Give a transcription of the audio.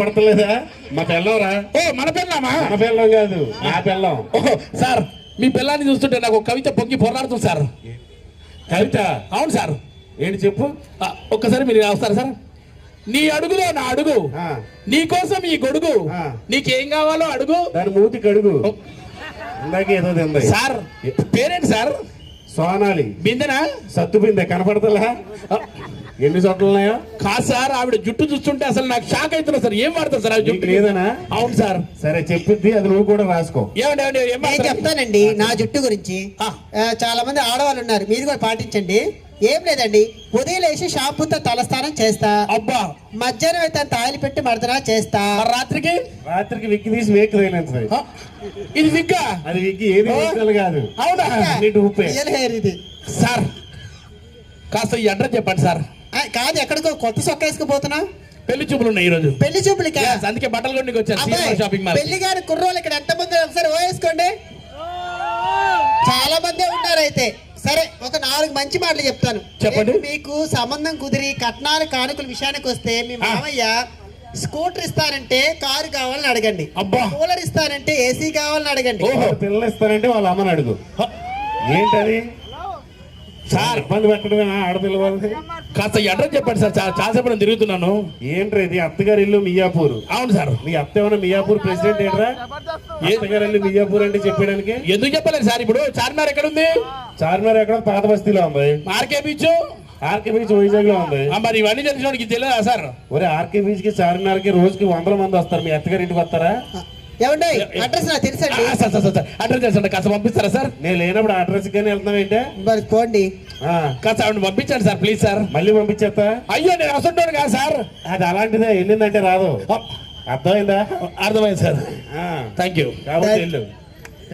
పడతలేదా? మా పిల్లవరా? ఓ మన పిల్లమా? మన పిల్లం కాదు, నా పిల్లం. ఓహో సార్, మీ పిల్లాన్ని చూస్తుంటే నాకు ఒక కవిత పొంగి పొరాడుతుంది సార్. కవిత? అవును సార్. ఏంటి చెప్పు. ఒక్కసారి మీరు వస్తారా సార్? నీ అడుగులో నా అడుగు, ఆ, నీ కోసం ఈ గొడుగు, ఆ. నీకేం కావాలో అడుగు. దాని మూతికి అడుగు. ఇందాక ఏదో తింది సార్. పేరేంటి సార్? సోనాలి. బిందెనా? సత్తు బిందె కనపడతలా? ఎన్ని చోట్ల ఉన్నాయో? కాదు సార్, ఆవిడ జుట్టు చూస్తుంటే అసలు నాకు షాక్ అవుతున్నా సార్. ఏం వాడతారు సార్ ఆవిడ జుట్టు? లేదనా? అవును సార్. సరే చెప్పిద్ది, అది నువ్వు కూడా రాసుకో. ఏమండి నేను చెప్తానండి నా జుట్టు గురించి. చాలా మంది ఆడవాళ్ళు ఉన్నారు, మీరు కూడా పాటించండి. ఏం లేదండి, ఉదయం లేచి షాంపూతో తలస్నానం చేస్తా. అబ్బా. మధ్యాహ్నం అయితే తాయిలు పెట్టి మర్దనా చేస్తా. రాత్రికి? రాత్రికి విక్కి తీసి వేక్ తగిలింది. ఇది విగ్గా? అది విక్కి, ఏది విక్కలు కాదు. అవునా? నీటి ఉప్పే. ఇది సార్ కాస్త ఈ అడ్రస్ చెప్పండి సార్. కాదు, ఎక్కడికో కొత్త సొక్క వేసుకుపోతున్నా. పెళ్లి చూపులు ఉన్నాయి ఈ రోజు. పెళ్లి చూపులకి? అందుకే బట్టలు కొనికి వచ్చాను షాపింగ్ మాల్. పెళ్లి గారి కుర్రోళ్ళు ఇక్కడ ఎంత మంది ఒకసారి వేసుకోండి. చాలా మంది ఉన్నారు. అయితే సరే, ఒక 4 మంచి మాటలు చెప్తాను, చెప్పండి. మీకు సంబంధం కుదిరి కట్నాలు కానుకల విషయానికి వస్తే, మీ మామయ్య స్కూటర్ ఇస్తానంటే కారు కావాలని అడగండి. అబ్బా. కూలర్ ఇస్తానంటే ఏసీ కావాలని అడగండి. పిల్లలు ఇస్తానంటే వాళ్ళ అమ్మని అడుగు. ఏంటది సార్? ఇబ్బంది పెట్టడమేనా ఆడపిల్ల వాళ్ళకి? కాస్త ఈ అడ్రస్ చెప్పండి సార్. చాలాసేపు నేను తిరుగుతున్నాను. ఏంట్రా ఇది? అత్తగారి ఇల్లు మియాపూర్. అవును సార్. మీ అత్త ఏమన్నా మియాపూర్ ప్రెసిడెంట్ ఏంట్రా? అత్తగారి ఇల్లు మియాపూర్ అంటే చెప్పడానికి ఎందుకు చెప్పలేదు సార్? ఇప్పుడు చార్మినార్ ఎక్కడ ఉంది? చార్మినార్ ఎక్కడ? పాత బస్తీలో ఉంది. RK beach? RK beach Vizag లో ఉంది. మరి ఇవన్నీ తెలిసినోడికి తెలియదా సార్? ఒరే, ఆర్కే బీచ్ కి చార్మినార్ కి రోజుకి 100 మంది వస్తారు. మీ అత్తగారి ఇంటికి వస్తారా? ఏమండి, అడ్రస్ నాకు తెలుసండి. అడ్రస్ తెలుసండి, కాస్త పంపిస్తారా సార్? నేను లేనప్పుడు అడ్రస్ కానీ వెళ్తున్నావు ఏంటే? మరి పోండి. కాస్త ఆవిడ పంపించండి సార్, ప్లీజ్ సార్. మళ్ళీ పంపించేస్తా? అయ్యో, నేను వస్తుంటాను కదా సార్. అది అలాంటిదే, వెళ్ళిందంటే రాదు. అర్థమైందా? అర్థమైంది సార్. Thank you. కాబట్టి వెళ్ళు.